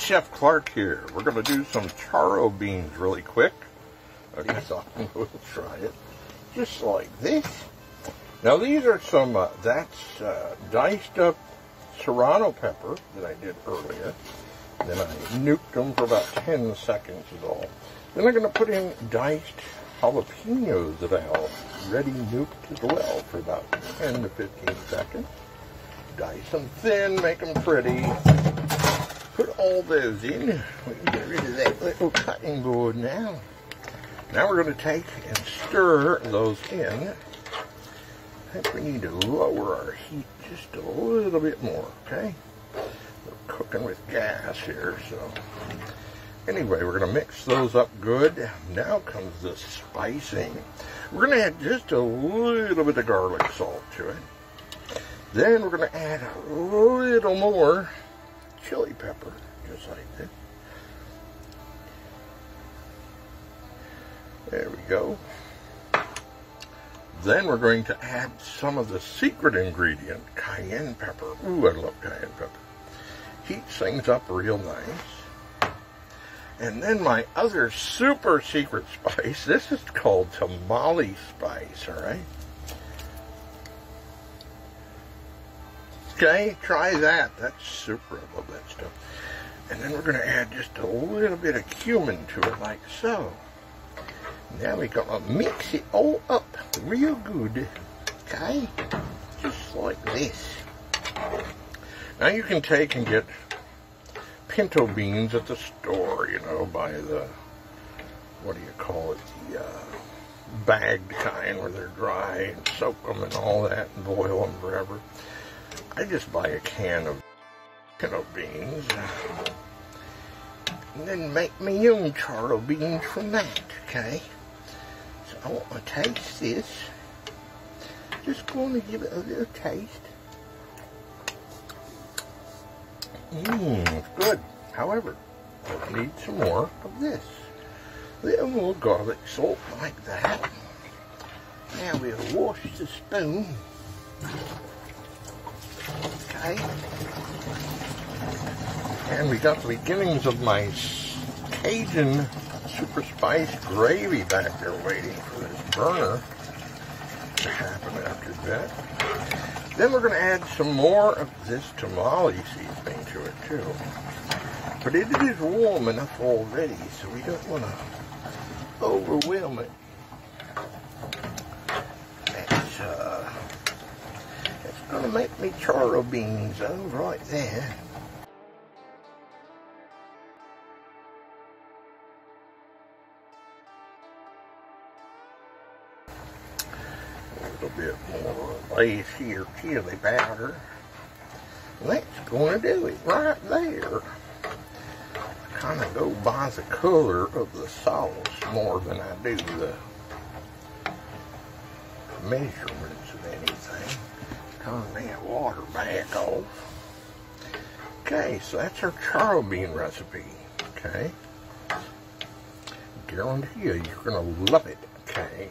Chef Clark here. We're going to do some charro beans really quick. Okay, so we'll try it just like this. Now these are some, that's diced up Serrano pepper that I did earlier. Then I nuked them for about 10 seconds is all. Then I'm going to put in diced jalapeños that I already nuked as well for about 10 to 15 seconds. Dice them thin, make them pretty. Put all those in. We can get rid of that little cutting board now. Now we're going to take and stir those in. I think we need to lower our heat just a little bit more, okay? We're cooking with gas here, so. Anyway, we're going to mix those up good. Now comes the spicing. We're going to add just a little bit of garlic salt to it. Then we're going to add a little more chili pepper, just like this. There we go. Then we're going to add some of the secret ingredient, cayenne pepper. Ooh, I love cayenne pepper. Heats things up real nice. And then my other super secret spice, this is called tamale spice, all right? Okay, try that. That's super. I love that stuff. And then we're going to add just a little bit of cumin to it, like so. Now we're going to mix it all up real good. Okay? Just like this. Now you can take and get pinto beans at the store, you know, by the, what do you call it, the bagged kind where they're dry, and soak them and all that and boil them forever. I just buy a can of pinto beans and then make my own charro beans from that, okay? So I want to taste this. Just going to give it a little taste. It's good. However, I need some more of this. A little more garlic salt like that. Now we'll wash the spoon. Okay. And we got the beginnings of my Cajun super spice gravy back there waiting for this burner to happen after that. Then we're going to add some more of this tamale seasoning to it too. But it is warm enough already, so we don't want to overwhelm it. It's going to make me charro beans, though, right there. A little bit more lace here, chili powder. That's going to do it right there. I kind of go by the color of the sauce more than I do the measurements of anything. Turn that water back off. Okay, so that's our charro bean recipe. Okay. Guarantee you, you're going to love it. Okay.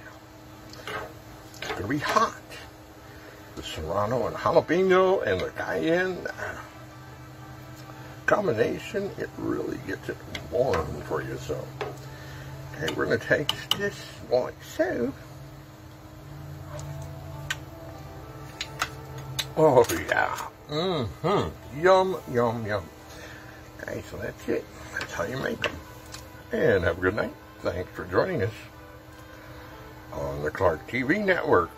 It's going to be hot. The Serrano and jalapeno and the cayenne combination, it really gets it warm for you. So, okay, we're going to take this like so. Oh yeah, yum, yum, yum. Okay, so that's it. That's how you make them. And have a good night. Thanks for joining us on the Klark TV network.